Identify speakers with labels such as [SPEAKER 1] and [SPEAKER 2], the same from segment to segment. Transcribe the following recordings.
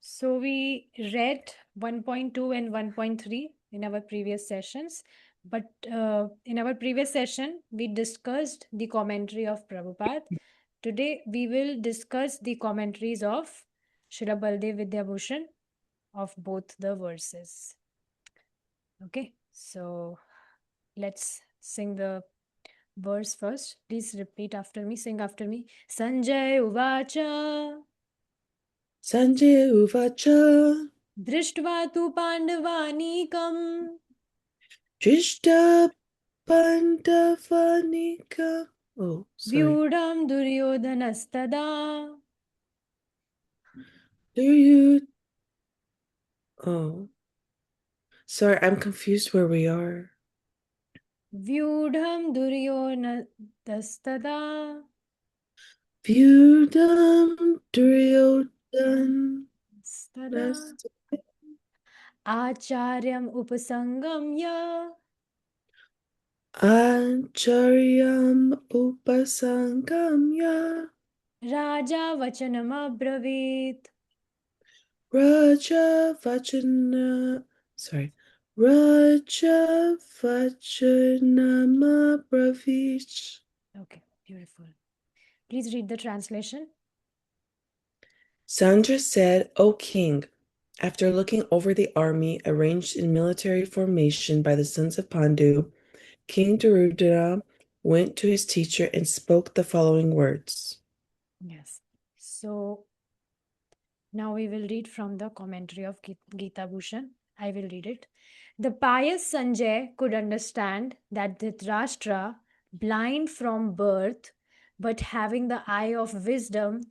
[SPEAKER 1] So we read 1.2 and 1.3 in our previous sessions, but in our previous session, we discussed the commentary of Prabhupada. Today, we will discuss the commentaries of Srila Baldev Vidyabhushan of both the verses. Okay, so let's sing the verse first. Please repeat after me, sing after me. Sanjay Uvacha
[SPEAKER 2] Sanjay Uvacha
[SPEAKER 1] Drishtva tu Pandavanikam
[SPEAKER 2] Drishta Pandavanika. Oh, sorry.
[SPEAKER 1] Vyudham Duryodhanastada
[SPEAKER 2] Do you? Oh, sorry. I'm confused where we are.
[SPEAKER 1] Vyudham Duryodhanastada
[SPEAKER 2] Vyudam Duryodhana
[SPEAKER 1] Stada Acharyam Upasangamya
[SPEAKER 2] Acharyam Upasangamya
[SPEAKER 1] Raja Vachanam Abravit.
[SPEAKER 2] Raja Vachana. Sorry. Raja Vachanama Bravich.
[SPEAKER 1] Okay, beautiful. Please read the translation.
[SPEAKER 2] Sandra said, O king, after looking over the army arranged in military formation by the sons of Pandu, King Drupada went to his teacher and spoke the following words.
[SPEAKER 1] Yes. So now we will read from the commentary of Gita Bhushan. I will read it. The pious Sanjay could understand that Dhṛtarāṣṭra, blind from birth, but having the eye of wisdom,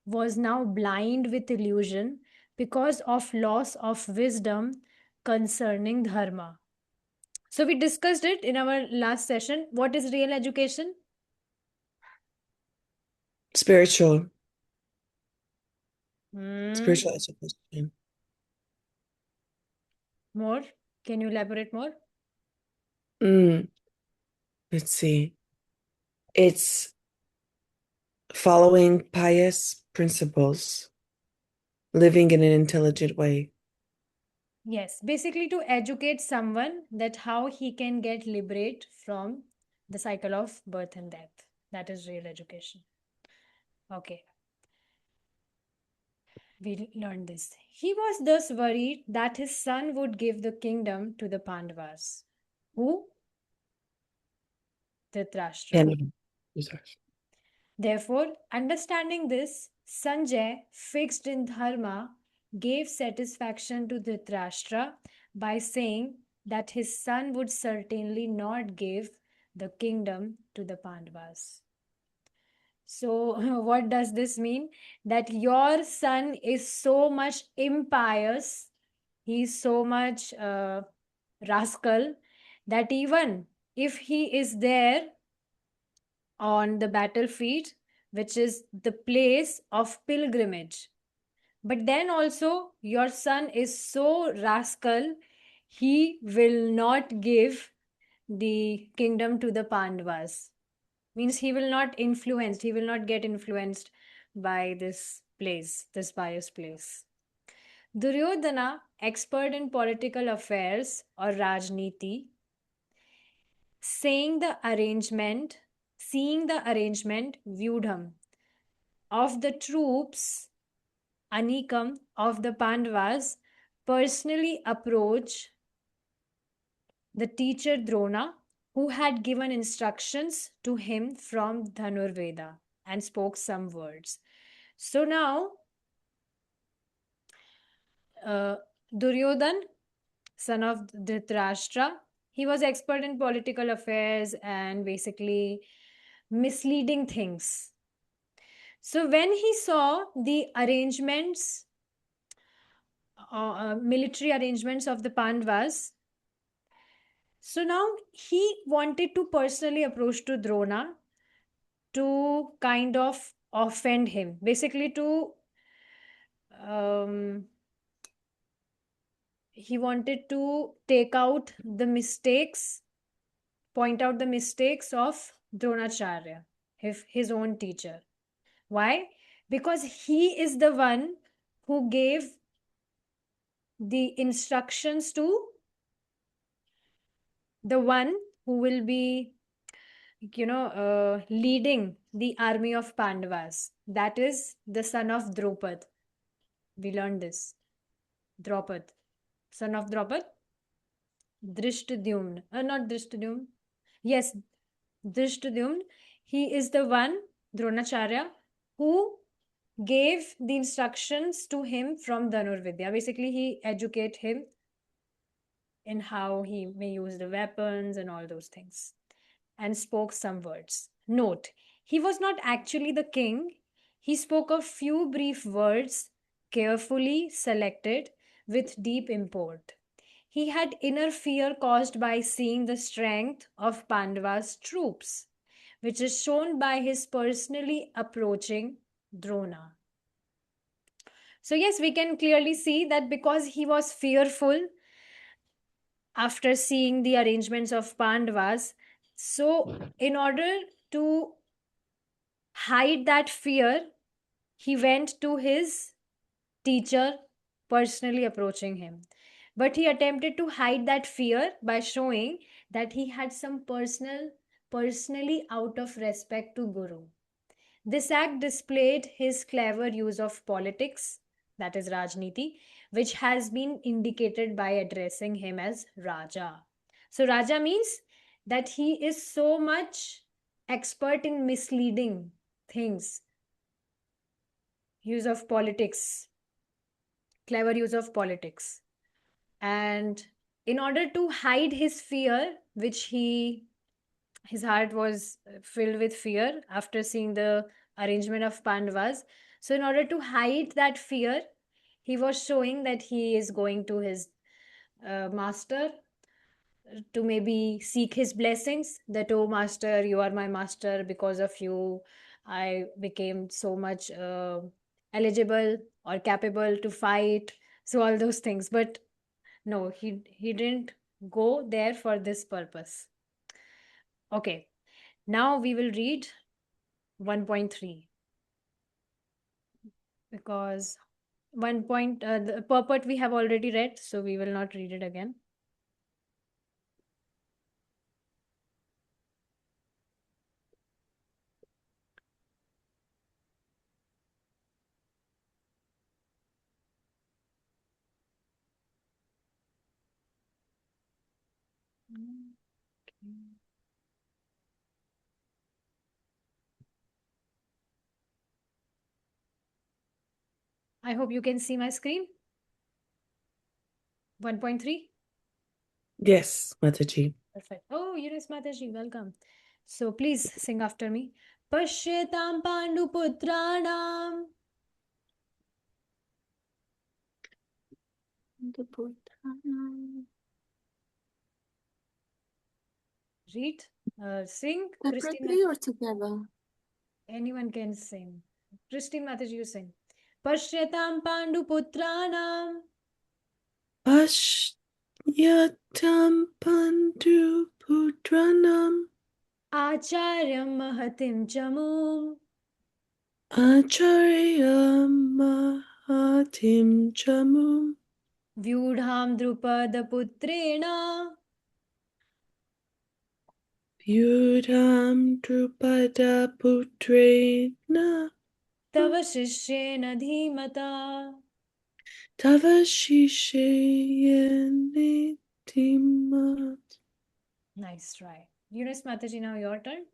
[SPEAKER 1] was now blind with illusion because of loss of wisdom concerning dharma. So we discussed it in our last session. What is real education?
[SPEAKER 2] Spiritual
[SPEAKER 1] Hmm.
[SPEAKER 2] education.
[SPEAKER 1] More? Can you elaborate more?
[SPEAKER 2] Let's see. It's following pious principles, living in an intelligent way.
[SPEAKER 1] Yes, basically to educate someone that how he can get liberate from the cycle of birth and death. That is real education. Okay, we learned this. He was thus worried that his son would give the kingdom to the Pandavas. Who? Dhritarashtra.
[SPEAKER 2] And
[SPEAKER 1] Therefore, understanding this, Sanjay, fixed in dharma, gave satisfaction to Dhritarashtra by saying that his son would certainly not give the kingdom to the Pandavas. So, what does this mean? That your son is so much impious, he's so much rascal, that even if he is there on the battlefield, which is the place of pilgrimage. But then also, your son is so rascal, he will not give the kingdom to the Pandavas. Means he will not influenced, he will not get influenced by this place, this pious place. Duryodhana, expert in political affairs or Rajniti, seeing the arrangement, Vyudham, of the troops, Anikam, of the Pandavas, personally approached the teacher Drona, who had given instructions to him from Dhanurveda and spoke some words. So now, Duryodhan, son of Dhritarashtra, he was expert in political affairs and basically misleading things. So when he saw the arrangements, military arrangements of the Pandavas, so now he wanted to personally approach to Drona to kind of offend him, basically to he wanted to take out the mistakes, point out the mistakes of Droṇācārya, his own teacher. Why? Because he is the one who gave the instructions to the one who will be, leading the army of Pandavas. That is the son of Draupad. We learned this. Draupad. Son of Draupad? Dhṛṣṭadyumna. Not Dhṛṣṭadyumna. Yes, Dhṛṣṭadyumna. He is the one, Droṇācārya, who gave the instructions to him from Dhanurvidya. Basically, he educated him in how he may use the weapons and all those things, and spoke some words. Note, he was not actually the king. He spoke a few brief words, carefully selected, with deep import. He had inner fear caused by seeing the strength of Pandava's troops, which is shown by his personally approaching Drona. So, yes, we can clearly see that because he was fearful after seeing the arrangements of Pandavas, so in order to hide that fear, he went to his teacher, personally approaching him. But he attempted to hide that fear by showing that he had some personally out of respect to Guru. This act displayed his clever use of politics, that is Rajniti, which has been indicated by addressing him as Raja. So, Raja means that he is so much expert in misleading things. Use of politics, clever use of politics. And in order to hide his fear, his heart was filled with fear after seeing the arrangement of Pandavas. So, in order to hide that fear, he was showing that he is going to his master to maybe seek his blessings. That, oh, master, you are my master. Because of you, I became so much eligible or capable to fight. So, all those things. But no, he didn't go there for this purpose. Okay, now we will read 1.3 because the purport we have already read, so we will not read it again. I hope you can see my screen. 1.3.
[SPEAKER 2] Yes, Mataji.
[SPEAKER 1] Perfect. Oh, Eunice Mataji, welcome. So please sing after me. Pashyetam Panduputranam. Read, sing.
[SPEAKER 3] Separately or together?
[SPEAKER 1] Anyone can sing. Christine Mataji, you sing. Pashyetam Panduputranam.
[SPEAKER 2] Pashyatam Panduputranam
[SPEAKER 1] Acharyam Mahatim Chamum.
[SPEAKER 2] Acharya Mahatim Chamum
[SPEAKER 1] Vyudham Drupada Putrena.
[SPEAKER 2] Vyudham Drupada Putrena
[SPEAKER 1] Tava Shishyena Dhimata.
[SPEAKER 2] Tava Shishayani Dhimat.
[SPEAKER 1] Nice try. Eunice Mataji, now your turn.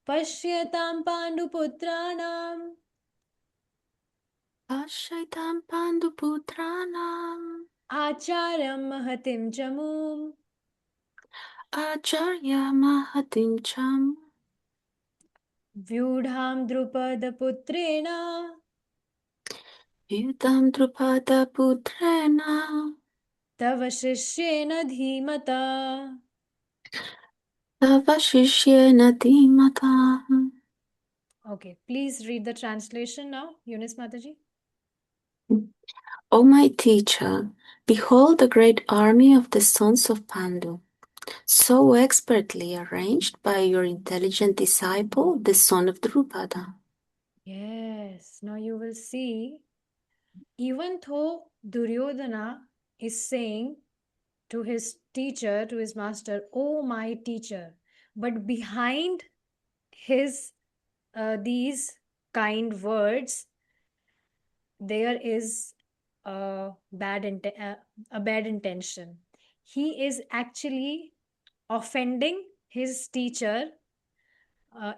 [SPEAKER 1] Pashyetam Panduputranam.
[SPEAKER 3] Pashaitam Panduputranam
[SPEAKER 1] Acharyam Mahatim Chamum.
[SPEAKER 3] Acharya Mahatim Cham
[SPEAKER 1] Vyudham Drupada Putrena.
[SPEAKER 3] Yudam Drupada Putrena
[SPEAKER 1] Tava Shishyena Dhimata.
[SPEAKER 3] Tava Shishyena Dhimata.
[SPEAKER 1] Okay, please read the translation now, Eunice Mataji.
[SPEAKER 3] O my teacher, behold the great army of the sons of Pandu, so expertly arranged by your intelligent disciple, the son of Drupada.
[SPEAKER 1] Yes, now you will see, even though Duryodhana is saying to his teacher, to his master, "Oh, my teacher." But behind his these kind words, there is a a bad intention. He is actually offending his teacher,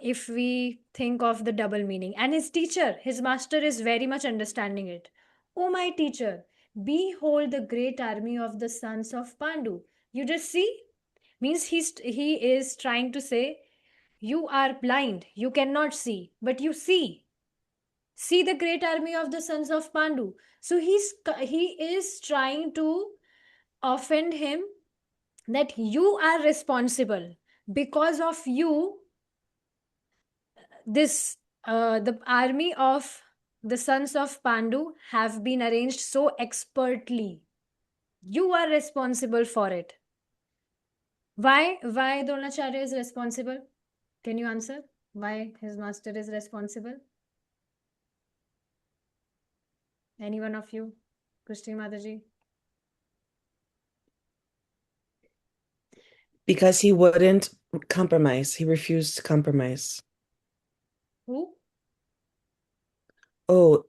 [SPEAKER 1] if we think of the double meaning. And his teacher, his master, is very much understanding it. "Oh, my teacher, behold the great army of the sons of Pandu." You just see? Means he is trying to say, you are blind, you cannot see, but you see. See the great army of the sons of Pandu. So he is trying to offend him, that you are responsible. Because of you, this the army of the sons of Pandu have been arranged so expertly. You are responsible for it. Why Droṇācārya is responsible? Can you answer why his master is responsible? Any one of you? Christine Mataji?
[SPEAKER 2] Because he wouldn't compromise. He refused to compromise.
[SPEAKER 1] Who?
[SPEAKER 2] Oh,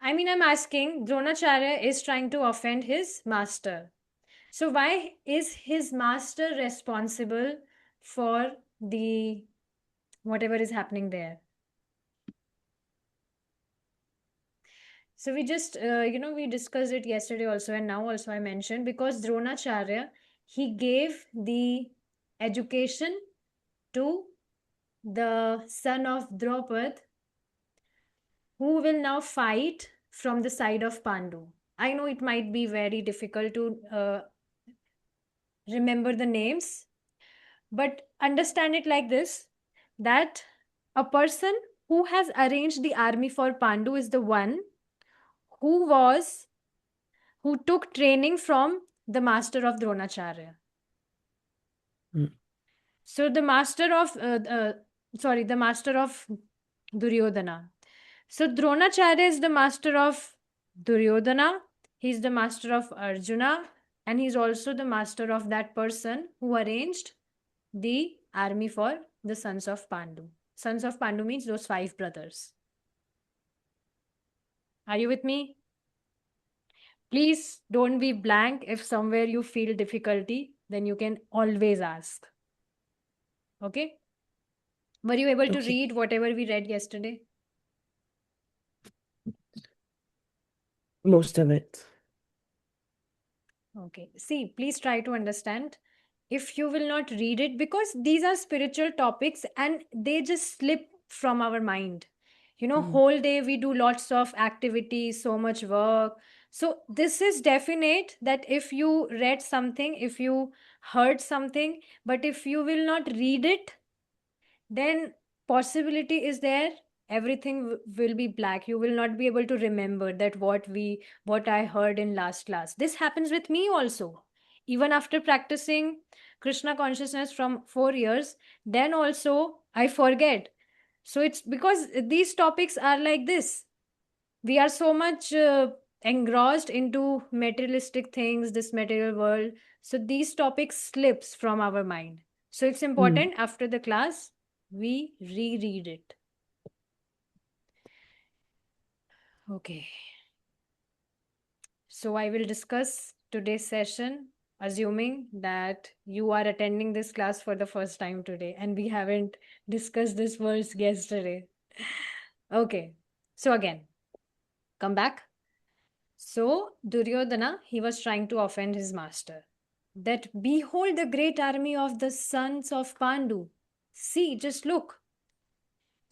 [SPEAKER 1] I mean, I'm asking, Droṇācārya is trying to offend his master. So why is his master responsible for the whatever is happening there? So we just, we discussed it yesterday also, and now also I mentioned, because Droṇācārya, he gave the education to the son of Drupada, who will now fight from the side of Pandu. I know it might be very difficult to remember the names, but understand it like this, that a person who has arranged the army for Pandu is the one who took training from the master of Droṇācārya. So the master of Duryodhana. So Droṇācārya is the master of Duryodhana. He's the master of Arjuna, and he's also the master of that person who arranged the army for the sons of Pandu. Sons of Pandu means those 5 brothers. Are you with me? Please don't be blank. If somewhere you feel difficulty, then you can always ask. Okay? Were you able to read whatever we read yesterday?
[SPEAKER 2] Most of it.
[SPEAKER 1] Okay. See, please try to understand. If you will not read it, because these are spiritual topics and they just slip from our mind. Whole day we do lots of activities, so much work. So this is definite that if you read something, if you heard something, but if you will not read it, then possibility is there everything will be black. You will not be able to remember that what I heard in last class. This happens with me also. Even after practicing Krishna consciousness from 4 years, then also I forget. So it's because these topics are like this. We are so much engrossed into materialistic things, this material world. So these topics slips from our mind. So it's important after the class we reread it. Okay. So I will discuss today's session, assuming that you are attending this class for the first time today and we haven't discussed this verse yesterday. Okay. So again, come back. So Duryodhana, he was trying to offend his master. That behold the great army of the sons of Pandu. See, just look.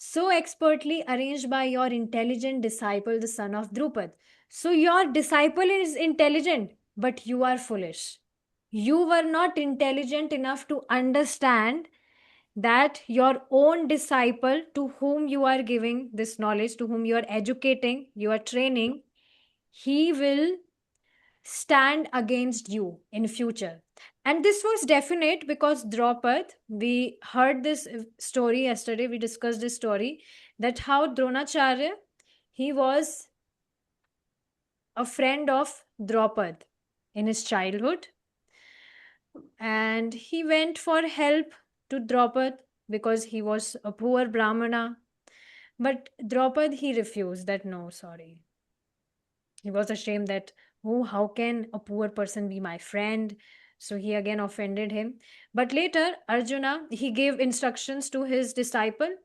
[SPEAKER 1] So expertly arranged by your intelligent disciple, the son of Drupad. So your disciple is intelligent, but you are foolish. You were not intelligent enough to understand that your own disciple, to whom you are giving this knowledge, to whom you are educating, you are training, he will stand against you in future. And this was definite because Draupad, we heard this story yesterday, we discussed this story, that how Droṇācārya, he was a friend of Drupada in his childhood, and he went for help to Drupada because he was a poor Brahmana. But Drupada, he refused that, no, sorry. He was ashamed that, oh, how can a poor person be my friend? So he again offended him. But later, Arjuna, he gave instructions to his disciple,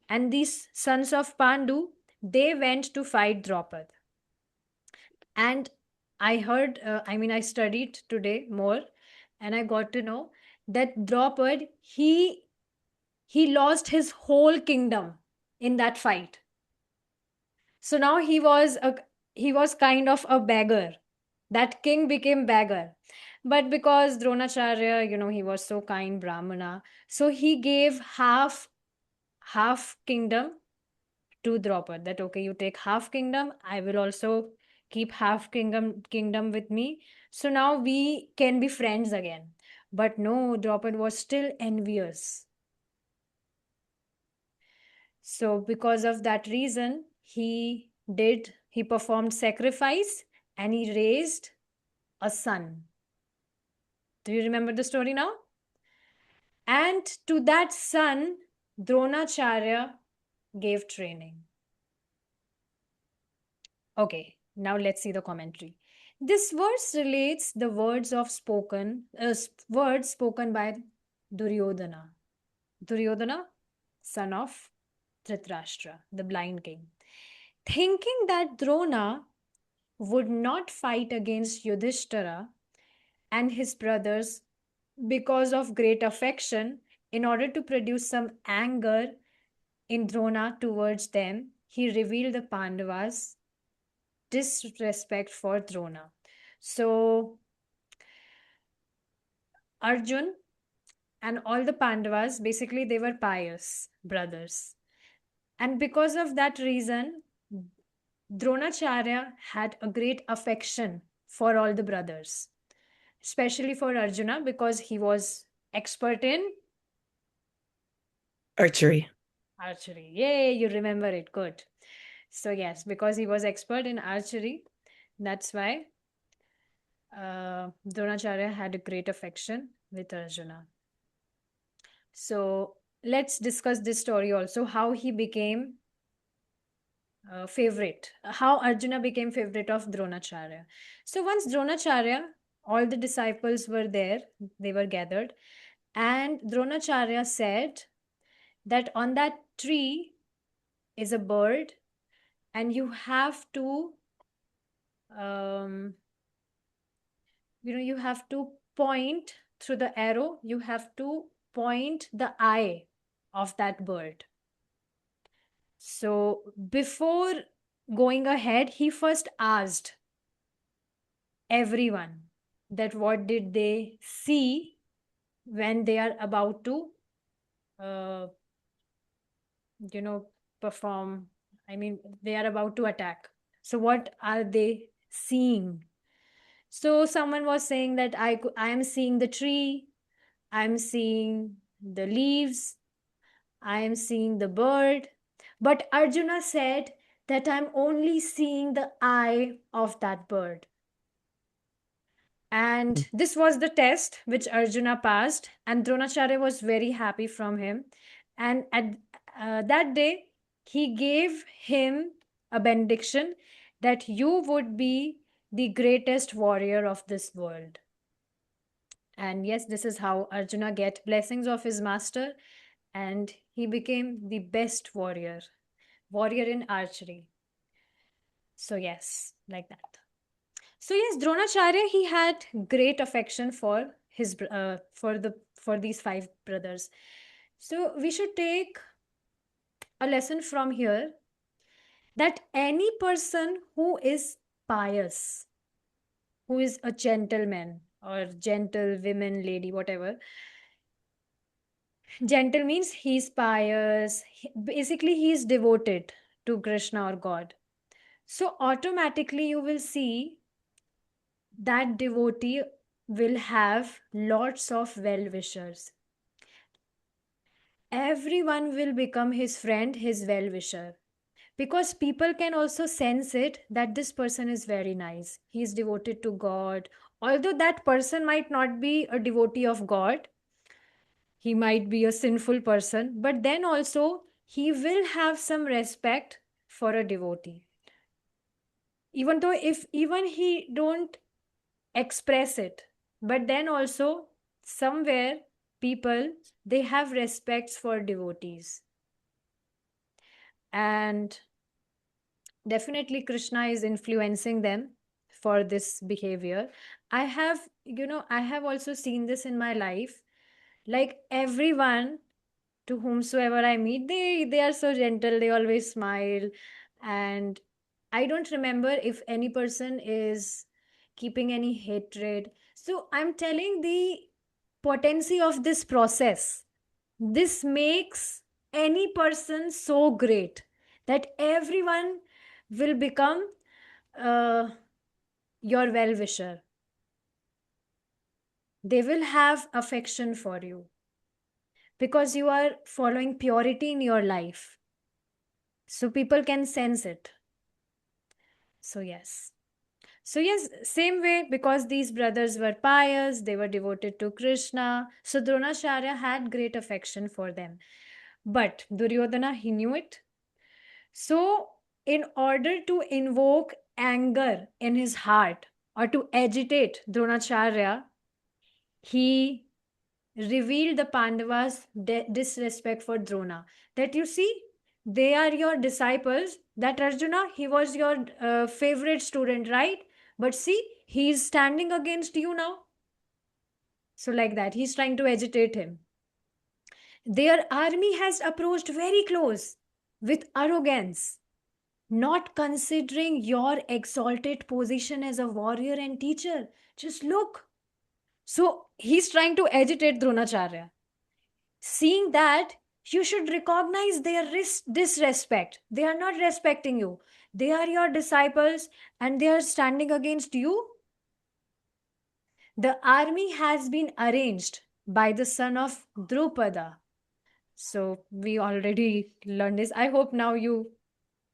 [SPEAKER 1] and these sons of Pandu, they went to fight Drupada. And I heard, I studied today more, and I got to know that Drupada, he lost his whole kingdom in that fight. So now he was kind of a beggar. That king became beggar. But because Droṇācārya, he was so kind Brahmana, so he gave half kingdom to Drupada. That okay, you take half kingdom, I will also keep half kingdom with me. So now we can be friends again. But no, Drupada was still envious. So because of that reason, he performed sacrifice and he raised a son. Do you remember the story now? And to that son, Droṇācārya gave training. Okay, now let's see the commentary. This verse relates the words spoken by Duryodhana. Duryodhana, son of Dhṛtarāṣṭra, the blind king. Thinking that Drona would not fight against Yudhishthira and his brothers because of great affection, in order to produce some anger in Drona towards them, he revealed the Pandavas' disrespect for Drona. So Arjun and all the Pandavas, basically they were pious brothers. And because of that reason, Droṇācārya had a great affection for all the brothers, especially for Arjuna because he was expert in
[SPEAKER 2] Archery.
[SPEAKER 1] Yay, you remember it. Good. So yes, because he was expert in archery, that's why Droṇācārya had a great affection with Arjuna. So let's discuss this story also, how he became favorite, how Arjuna became favorite of Droṇācārya. So once Droṇācārya, all the disciples were there, they were gathered, and Droṇācārya said that on that tree is a bird, and you have to you have to point through the arrow, you have to point the eye of that bird. So before going ahead, he first asked everyone that what did they see when they are about to perform, they are about to attack. So what are they seeing? So someone was saying that I am seeing the tree, I'm seeing the leaves, I am seeing the bird. But Arjuna said that I'm only seeing the eye of that bird. And this was the test which Arjuna passed, and Droṇācārya was very happy from him. And at that day, he gave him a benediction that you would be the greatest warrior of this world. And yes, this is how Arjuna get blessings of his master, and he became the best warrior in archery. So yes, like that. So yes, Droṇācārya, he had great affection for his for these 5 brothers. So we should take a lesson from here that any person who is pious, who is a gentleman or gentle woman, lady, whatever. Gentle means he's pious. Basically, he is devoted to Krishna or God. So automatically you will see that devotee will have lots of well-wishers. Everyone will become his friend, his well-wisher. Because people can also sense it that this person is very nice. He is devoted to God. Although that person might not be a devotee of God, he might be a sinful person, but then also he will have some respect for a devotee. Even though if even he don't express it, but then also somewhere people, they have respects for devotees. And definitely Krishna is influencing them for this behavior. I have also seen this in my life. Like everyone to whomsoever I meet, they are so gentle, they always smile. And I don't remember if any person is keeping any hatred. So I'm telling the potency of this process. This makes any person so great that everyone will become uh, your well wisher. They will have affection for you because you are following purity in your life. So people can sense it. So, yes. So, yes, same way, because these brothers were pious, they were devoted to Krishna. So, Droṇācārya had great affection for them. But Duryodhana, he knew it. So, in order to invoke anger in his heart or to agitate Droṇācārya, he revealed the Pandavas' disrespect for Drona. That you see, they are your disciples. That Arjuna, he was your favorite student, right? But see, he is standing against you now. So, like that, he's trying to agitate him. Their army has approached very close with arrogance, not considering your exalted position as a warrior and teacher. Just look. So, he's trying to agitate Droṇācārya. Seeing that, you should recognize their disrespect. They are not respecting you. They are your disciples and they are standing against you. The army has been arranged by the son of Drupada. So we already learned this. I hope now you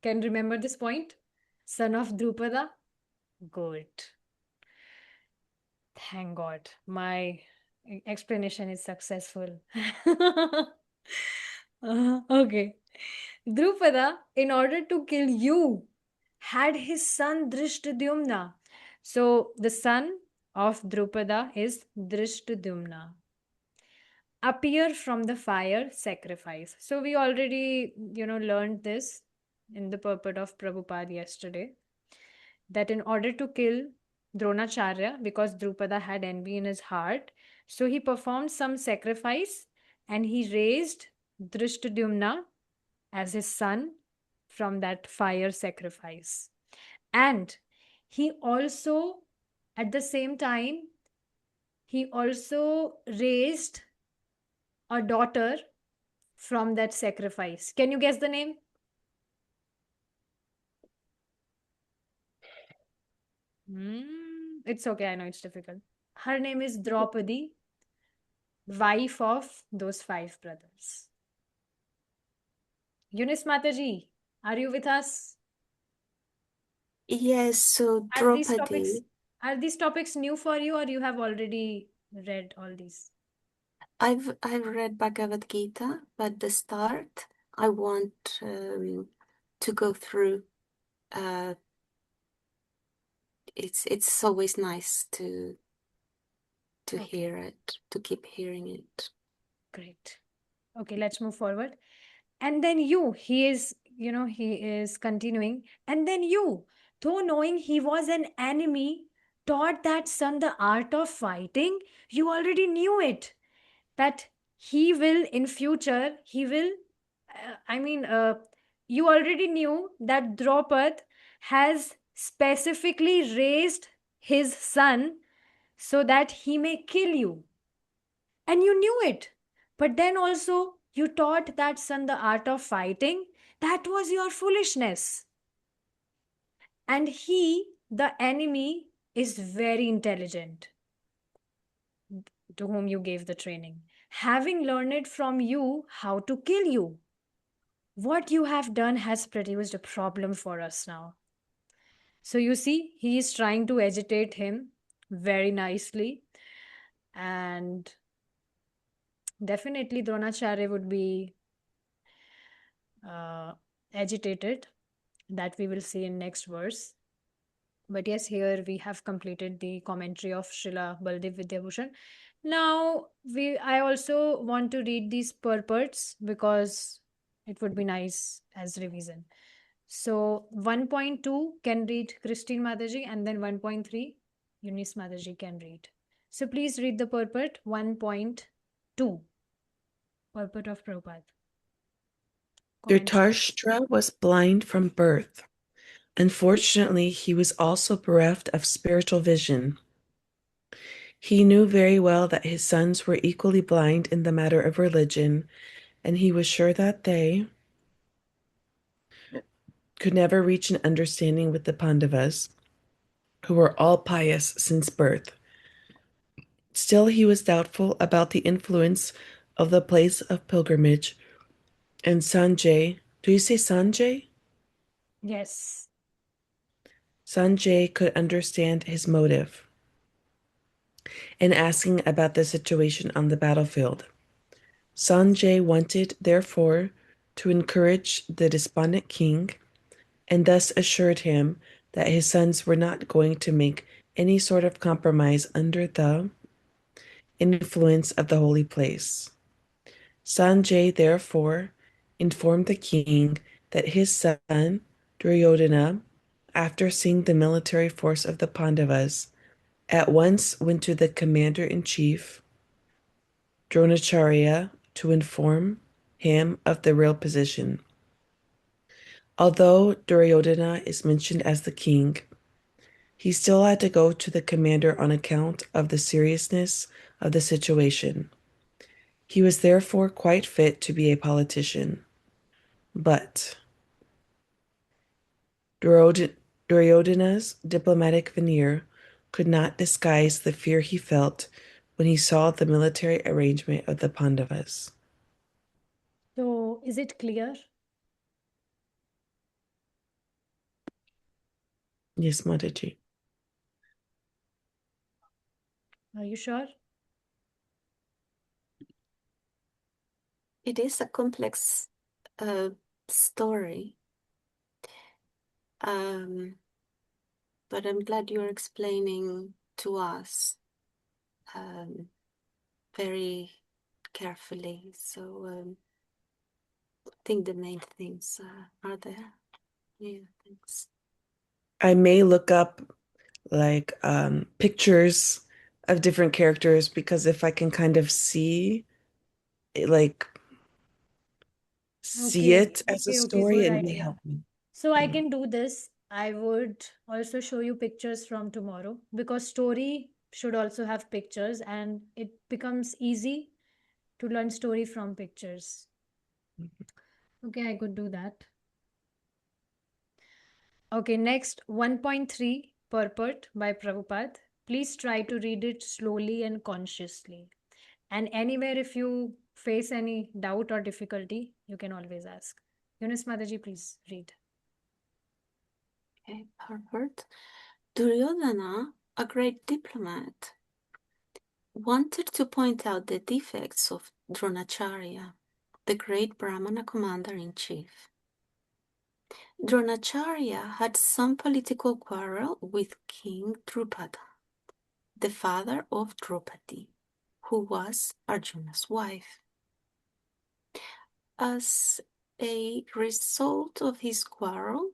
[SPEAKER 1] can remember this point. Son of Drupada. Good. Thank God. My explanation is successful. Okay. Drupada, in order to kill you, had his son Dhṛṣṭadyumna. So the son of Drupada is Dhṛṣṭadyumna. Appear from the fire sacrifice. So we already, learned this in the purport of Prabhupada yesterday. That in order to kill Droṇācārya, because Drupada had envy in his heart, so he performed some sacrifice and he raised Dhṛṣṭadyumna as his son from that fire sacrifice. And he also, at the same time, he also raised a daughter from that sacrifice. Can you guess the name? It's okay, I know it's difficult. Her name is Draupadi, wife of those 5 brothers. Eunice Mataji, are you with us?
[SPEAKER 3] Yes, so
[SPEAKER 1] Are these topics
[SPEAKER 3] Draupadi,
[SPEAKER 1] are these topics new for you, or you have already read all these?
[SPEAKER 3] I've read Bhagavad Gita, but the start I want to go through. It's always nice to
[SPEAKER 1] Okay.
[SPEAKER 3] hear it, to keep hearing it.
[SPEAKER 1] Great. Okay, let's move forward. And then he is continuing. And then you, though knowing he was an enemy, taught that son the art of fighting. You already knew it, that he will in future, he will, you already knew that Draupad has specifically raised his son so that he may kill you. And you knew it. But then also, you taught that son the art of fighting. That was your foolishness. And he, the enemy, is very intelligent, to whom you gave the training, having learned it from you how to kill you. what you have done has produced a problem for us now. So you see, he is trying to agitate him very nicely. And definitely Droṇācārya would be agitated. That we will see in next verse. But yes, here we have completed the commentary of Srila Baldev Vidyabhushan. Now, I also want to read these purports because it would be nice as revision. So 1.2 can read Christine Mataji, and then 1.3 Eunice Mataji can read. So please read the purport 1.2. Purport of Prabhupada.
[SPEAKER 2] Dhṛtarāṣṭra was blind from birth. Unfortunately, he was also bereft of spiritual vision. He knew very well that his sons were equally blind in the matter of religion, and he was sure that they could never reach an understanding with the Pāṇḍavas, who were all pious since birth. Still, he was doubtful about the influence of the place of pilgrimage, and Sanjay, do you say Sanjay?
[SPEAKER 1] Yes.
[SPEAKER 2] Sanjay could understand his motive in asking about the situation on the battlefield. Sanjay wanted, therefore, to encourage the despondent king, and thus assured him that his sons were not going to make any sort of compromise under the influence of the holy place. Sanjay, therefore, informed the king that his son, Duryodhana, after seeing the military force of the Pāṇḍavas, at once went to the commander-in-chief, Droṇācārya, to inform him of the real position. Although Duryodhana is mentioned as the king, he still had to go to the commander on account of the seriousness of the situation. He was therefore quite fit to be a politician. But Duryodhana's diplomatic veneer could not disguise the fear he felt when he saw the military arrangement of the Pāṇḍavas.
[SPEAKER 1] So is it clear?
[SPEAKER 2] Yes, Mataji.
[SPEAKER 1] Are you sure?
[SPEAKER 3] It is a complex story, but I'm glad you're explaining to us very carefully. So I think the main things are there. Yeah, thanks.
[SPEAKER 2] I may look up like pictures of different characters, because if I can kind of see it, like see it as a
[SPEAKER 1] Okay,
[SPEAKER 2] story,
[SPEAKER 1] good
[SPEAKER 2] it may
[SPEAKER 1] idea.
[SPEAKER 2] help me.
[SPEAKER 1] So I
[SPEAKER 2] Yeah.
[SPEAKER 1] can do this. I would also show you pictures from tomorrow because story should also have pictures and it becomes easy to learn story from pictures. Okay, I could do that. Okay, next 1.3 purport by Prabhupada. Please try to read it slowly and consciously. And anywhere if you face any doubt or difficulty, you can always ask. Eunice Mataji, please read.
[SPEAKER 3] Okay, purport. Duryodhana, a great diplomat, wanted to point out the defects of Droṇācārya, the great Brahmana commander-in-chief. Droṇācārya had some political quarrel with King Drupada, the father of Draupadi, who was Arjuna's wife. As a result of his quarrel,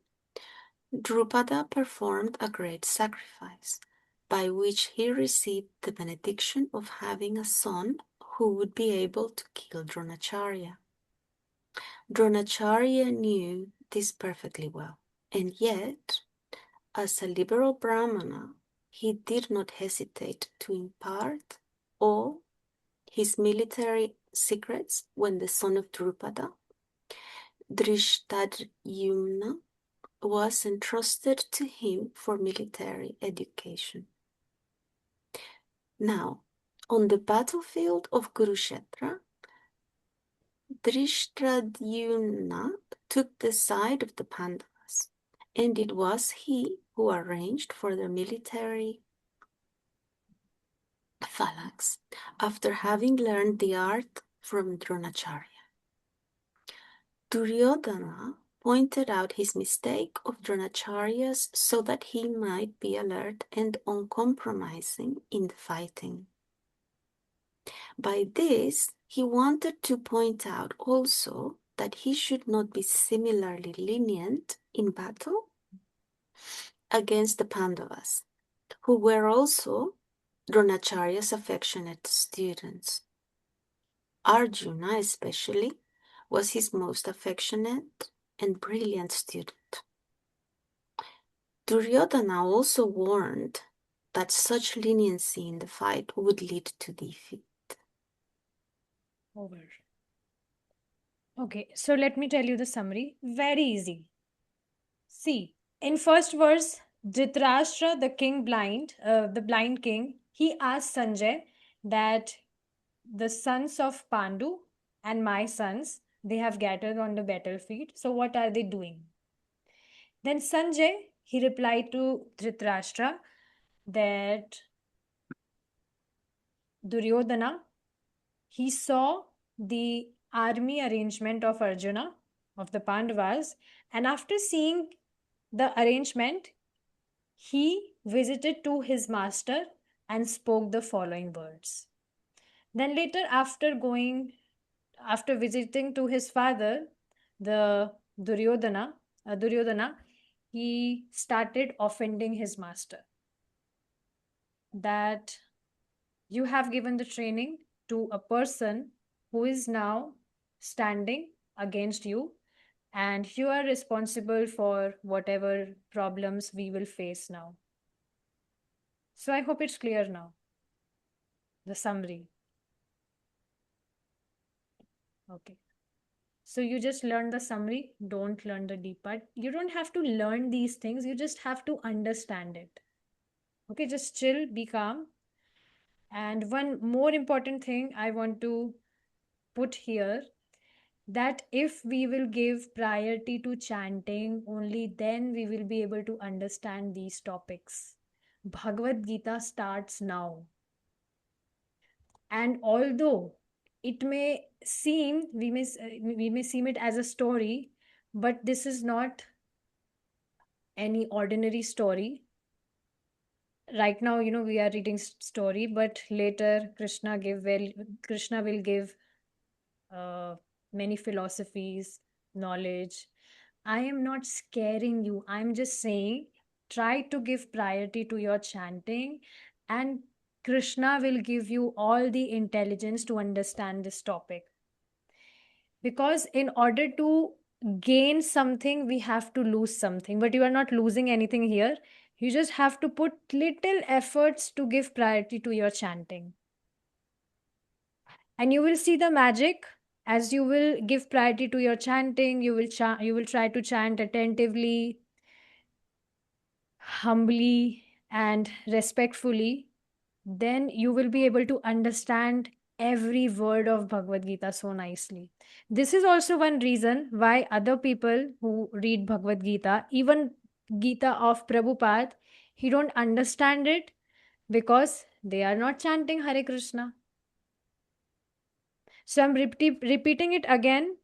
[SPEAKER 3] Drupada performed a great sacrifice, by which he received the benediction of having a son who would be able to kill Droṇācārya. Droṇācārya knew this perfectly well, and yet, as a liberal Brahmana, he did not hesitate to impart all his military secrets when the son of Drupada, Dhṛṣṭadyumna, was entrusted to him for military education. Now, on the battlefield of Kurukshetra, Dhṛṣṭadyumna took the side of the Pandavas, and it was he who arranged for the military phalanx after having learned the art from Droṇācārya. Duryodhana pointed out his mistake of Droṇācārya's so that he might be alert and uncompromising in the fighting. By this, he wanted to point out also that he should not be similarly lenient in battle against the Pāṇḍavas, who were also Droṇācārya's affectionate students. Arjuna, especially, was his most affectionate and brilliant student. Duryodhana also warned that such leniency in the fight would lead to defeat.
[SPEAKER 1] Over. Okay, so let me tell you the summary. Very easy. See, in first verse, Dhṛtarāṣṭra, the blind king, he asked Sanjay that the sons of Pandu and my sons, they have gathered on the battlefield. So what are they doing? Then Sanjay, he replied to Dhṛtarāṣṭra that Duryodhana, he saw the army arrangement of Arjuna, of the Pandavas, and after seeing the arrangement, he visited to his master and spoke the following words. Then later, after visiting to his father, the Duryodhana, he started offending his master that you have given the training to a person who is now standing against you, and you are responsible for whatever problems we will face now. So I hope it's clear now, the summary. Okay. So you just learn the summary, don't learn the deep part. You don't have to learn these things, you just have to understand it. Okay, just chill, be calm. And one more important thing I want to put here, that if we will give priority to chanting, only then we will be able to understand these topics. Bhagavad Gita starts now. And although it may seem, we may seem it as a story, but this is not any ordinary story. Right now, we are reading story, but later Krishna will give many philosophies, knowledge. I am not scaring you. I'm just saying, try to give priority to your chanting, and Krishna will give you all the intelligence to understand this topic. Because in order to gain something, we have to lose something. But you are not losing anything here. You just have to put little efforts to give priority to your chanting. And you will see the magic. As you will give priority to your chanting, you will try to chant attentively, humbly, and respectfully. Then you will be able to understand every word of Bhagavad Gita so nicely. This is also one reason why other people who read Bhagavad Gita, even Gita of Prabhupada, he don't understand it because they are not chanting Hare Krishna. So I'm repeating it again.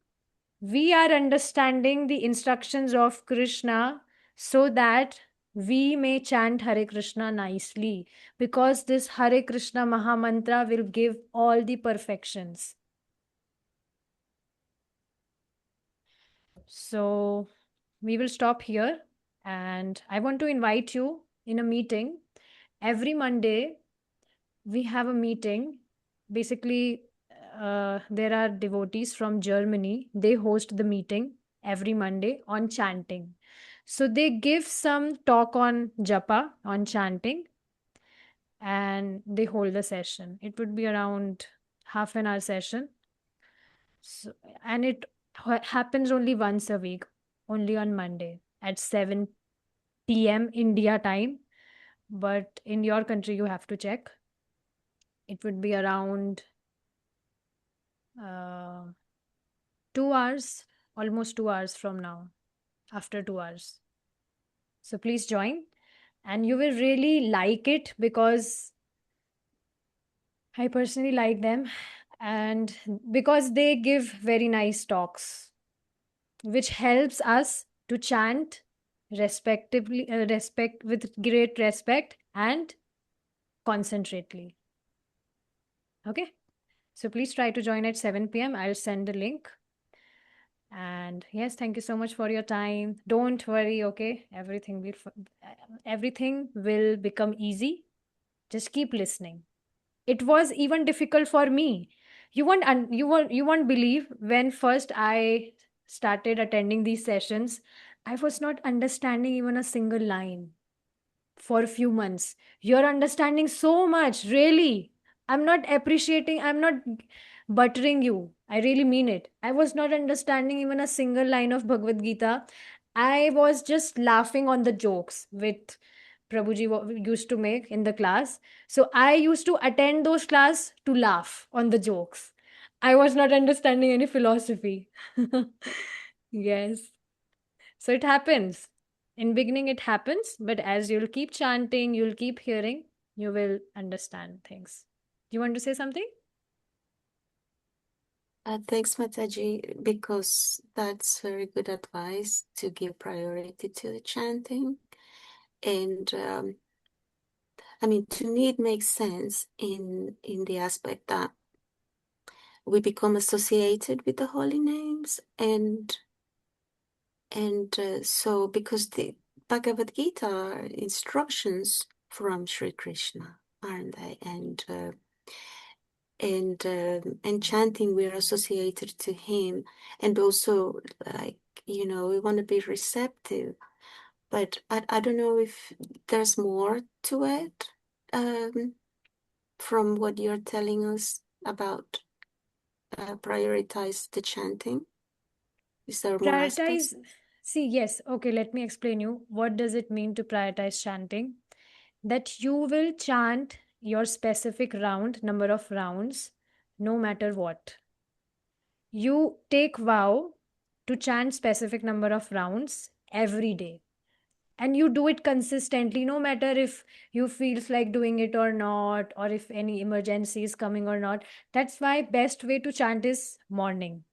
[SPEAKER 1] We are understanding the instructions of Krishna so that we may chant Hare Krishna nicely, because this Hare Krishna Maha Mantra will give all the perfections. So we will stop here, and I want to invite you in a meeting. Every Monday we have a meeting. Basically, there are devotees from Germany. They host the meeting every Monday on chanting. So they give some talk on japa, on chanting, and they hold the session. It would be around half an hour session. So, and it happens only once a week, only on Monday at 7 p.m. India time. But in your country, you have to check. It would be around 2 hours, almost 2 hours from now, after 2 hours. So please join, and you will really like it because I personally like them, and because they give very nice talks, which helps us to chant respect with great respect and concentrately. Okay, so please try to join at 7 p.m. I'll send the link. And yes, thank you so much for your time. Don't worry, okay? Everything will become easy. Just keep listening. It was even difficult for me. You won't believe, when first I started attending these sessions, I was not understanding even a single line for a few months. You're understanding so much, really. I'm not buttering you. I really mean it. I was not understanding even a single line of Bhagavad Gita. I was just laughing on the jokes with Prabhuji used to make in the class. So I used to attend those class to laugh on the jokes. I was not understanding any philosophy. Yes. So it happens. In beginning it happens, but as you'll keep chanting, you'll keep hearing, you will understand things. You want to say something?
[SPEAKER 3] Thanks, Mataji, because that's very good advice to give priority to the chanting. And I mean, to me, it makes sense in the aspect that we become associated with the holy names, and so because the Bhagavad Gita are instructions from Sri Krishna, aren't they? And chanting, we're associated to him, and also, like, we want to be receptive. But I don't know if there's more to it, from what you're telling us about prioritize the chanting. Is there more aspects?
[SPEAKER 1] See, yes. Okay, let me explain you. What does it mean to prioritize chanting? That you will chant your specific number of rounds, no matter what. You take vow to chant specific number of rounds every day. And you do it consistently, no matter if you feels like doing it or not, or if any emergency is coming or not. That's why best way to chant is morning,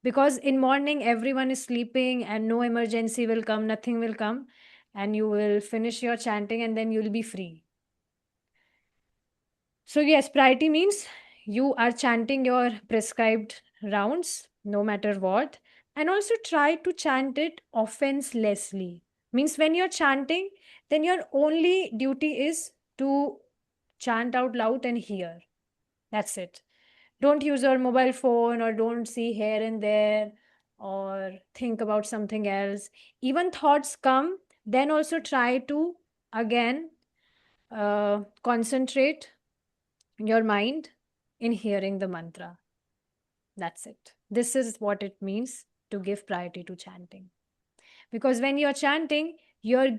[SPEAKER 1] because in morning everyone is sleeping and no emergency will come, nothing will come, and you will finish your chanting and then you'll be free. So yes, priority means you are chanting your prescribed rounds no matter what, and also try to chant it offenselessly. Means when you're chanting, then your only duty is to chant out loud and hear. That's it. Don't use your mobile phone, or don't see here and there, or think about something else. Even thoughts come, then also try to again concentrate your mind in hearing the mantra. That's it. This is what it means to give priority to chanting. Because when you're chanting, you're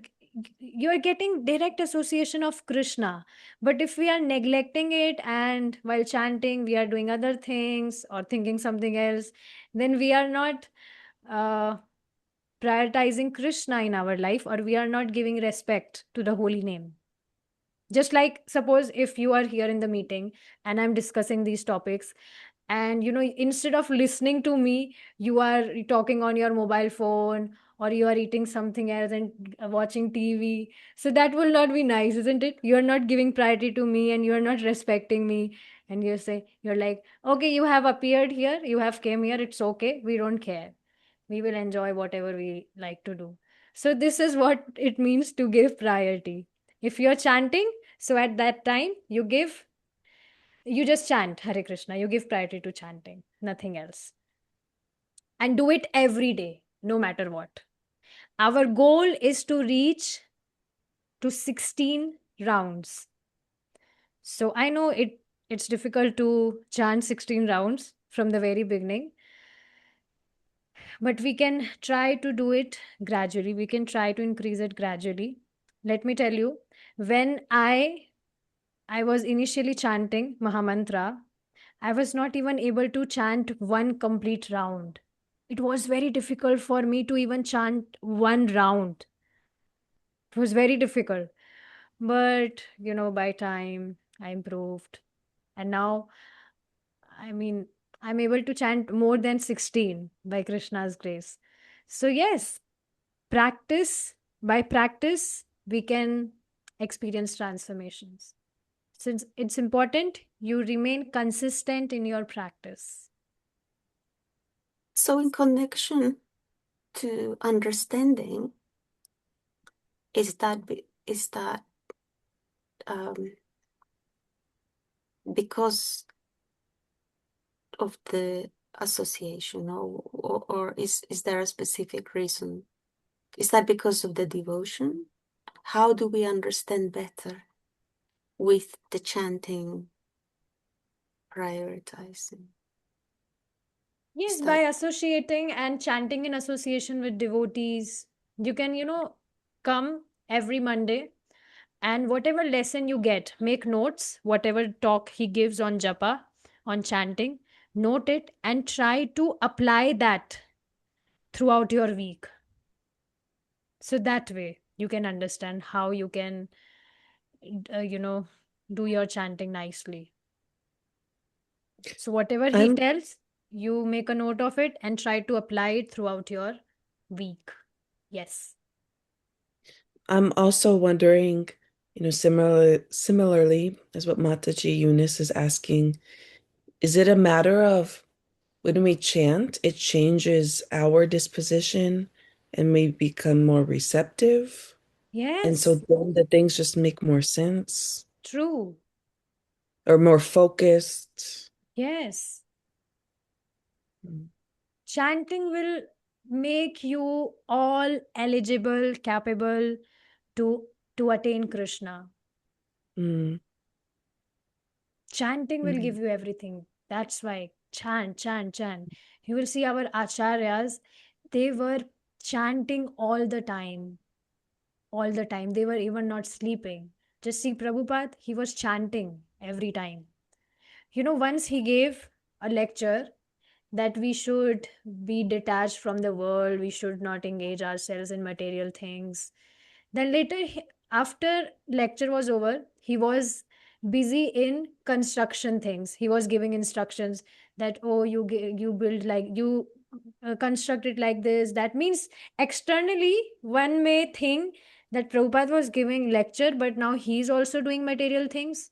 [SPEAKER 1] getting direct association of Krishna. But if we are neglecting it, and while chanting we are doing other things or thinking something else, then we are not uh, prioritizing Krishna in our life, or we are not giving respect to the holy name. Just like, suppose if you are here in the meeting and I'm discussing these topics, and instead of listening to me, you are talking on your mobile phone, or you are eating something else and watching TV. So that will not be nice, isn't it? You're not giving priority to me, and you're not respecting me. And you're like, okay, you have appeared here, you have came here, it's okay, we don't care, we will enjoy whatever we like to do. So this is what it means to give priority. If you're chanting, so at that time you just chant Hare Krishna, you give priority to chanting, nothing else. And do it every day, no matter what. Our goal is to reach to 16 rounds. So I know it's difficult to chant 16 rounds from the very beginning, but we can try to do it gradually. We can try to increase it gradually. Let me tell you, when I was initially chanting Mahamantra, I was not even able to chant one complete round. It was very difficult for me to even chant one round. It was very difficult. But, by time I improved. And now, I mean, I'm able to chant more than 16 by Krishna's grace. So, yes, by practice, we can experience transformations. Since it's important, you remain consistent in your practice.
[SPEAKER 3] So in connection to understanding, is that because of the association, or is there a specific reason? Is that because of the devotion? How do we understand better with the chanting prioritizing?
[SPEAKER 1] Yes, by associating and chanting in association with devotees, you can, come every Monday and whatever lesson you get, make notes, whatever talk he gives on japa, on chanting, note it and try to apply that throughout your week. So that way you can understand how you can, do your chanting nicely. So whatever he tells, you make a note of it and try to apply it throughout your week. Yes.
[SPEAKER 2] I'm also wondering, similarly as what Mataji Eunice is asking, is it a matter of when we chant, it changes our disposition and we become more receptive? And so
[SPEAKER 1] Yes.
[SPEAKER 2] then the things just make more sense
[SPEAKER 1] True.
[SPEAKER 2] or more focused.
[SPEAKER 1] Yes.
[SPEAKER 2] Mm.
[SPEAKER 1] Chanting will make you all eligible, capable to attain Krishna.
[SPEAKER 2] Mm.
[SPEAKER 1] Chanting will give you everything. That's why chant, chant, chant. You will see our acharyas, they were chanting all the time. All the time. They were even not sleeping. Just see Prabhupada, he was chanting every time. Once he gave a lecture that we should be detached from the world, we should not engage ourselves in material things. Then later, after lecture was over, he was busy in construction things. He was giving instructions that, oh, you build like you construct it like this. That means externally, one may think that Prabhupada was giving lecture, but now he's also doing material things.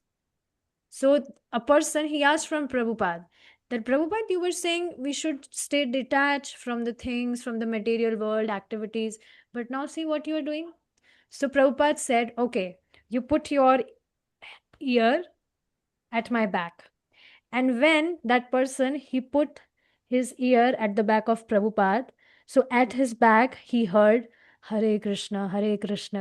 [SPEAKER 1] So a person, he asked from Prabhupada that, Prabhupada, you were saying we should stay detached from the things, from the material world activities, but now see what you are doing. So Prabhupada said, okay, you put your ear at my back. And when that person, he put his ear at the back of Prabhupada, so at his back, he heard Hare Krishna,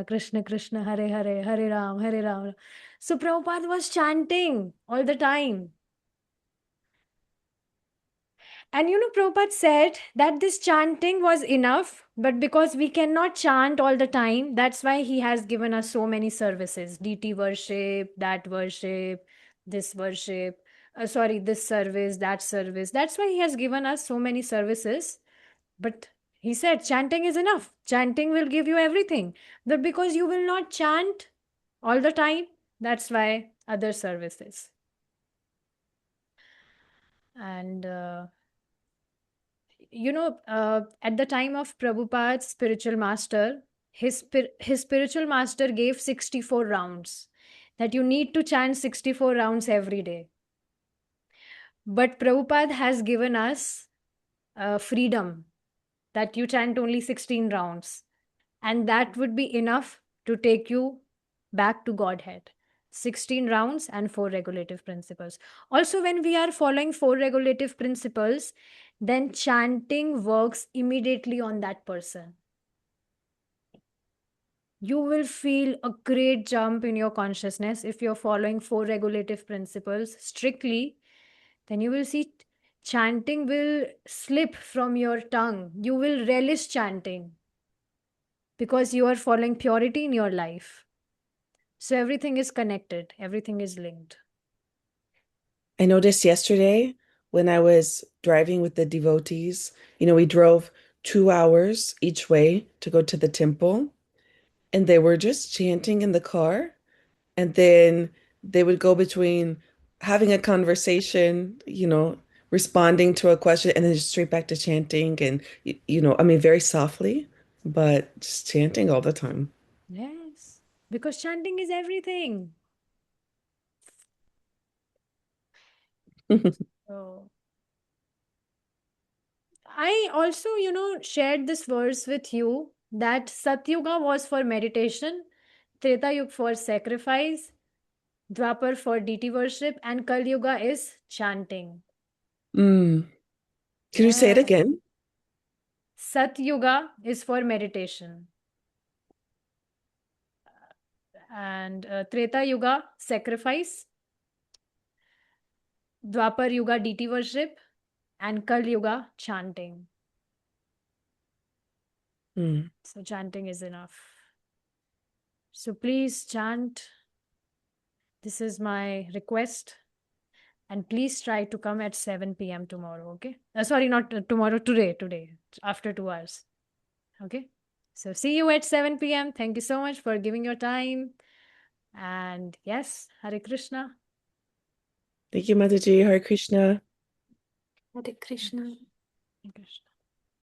[SPEAKER 1] Krishna Krishna, Hare Hare, Hare Ram, Hare Ram. So Prabhupada was chanting all the time. And Prabhupada said that this chanting was enough, but because we cannot chant all the time, that's why he has given us so many services, DT worship, that worship, this worship, this service, that service. That's why he has given us so many services. But he said chanting is enough. Chanting will give you everything. But because you will not chant all the time, that's why other services. And at the time of Prabhupada's spiritual master, his spiritual master gave 64 rounds, that you need to chant 64 rounds every day. But Prabhupada has given us freedom, that you chant only 16 rounds, and that would be enough to take you back to Godhead. 16 rounds and 4 regulative principles. Also, when we are following 4 regulative principles, then chanting works immediately on that person. You will feel a great jump in your consciousness if you're following 4 regulative principles strictly. Then you will see chanting will slip from your tongue. You will relish chanting because you are following purity in your life. So everything is connected, everything is linked.
[SPEAKER 2] I noticed yesterday when I was driving with the devotees, we drove 2 hours each way to go to the temple, and they were just chanting in the car. And then they would go between having a conversation, responding to a question, and then just straight back to chanting. And, I mean, very softly, but just chanting all the time.
[SPEAKER 1] Yes, because chanting is everything. So I also, shared this verse with you that Satyuga was for meditation, Treta Yuga for sacrifice, Dwapar for deity worship, and Kali Yuga is chanting.
[SPEAKER 2] Mm. Can you say it
[SPEAKER 1] Yeah.
[SPEAKER 2] again?
[SPEAKER 1] Satyuga is for meditation, and Treta Yuga sacrifice, Dwapar Yuga deity worship, and Kali Yuga chanting.
[SPEAKER 2] Mm.
[SPEAKER 1] So chanting is enough. So please chant. This is my request. And please try to come at 7 p.m. tomorrow, okay? Sorry, not tomorrow, today, after 2 hours. Okay? So see you at 7 p.m. Thank you so much for giving your time. And yes, Hare Krishna.
[SPEAKER 2] Thank you, Mataji. Hare Krishna.
[SPEAKER 3] Hare Krishna.
[SPEAKER 1] Hare Krishna.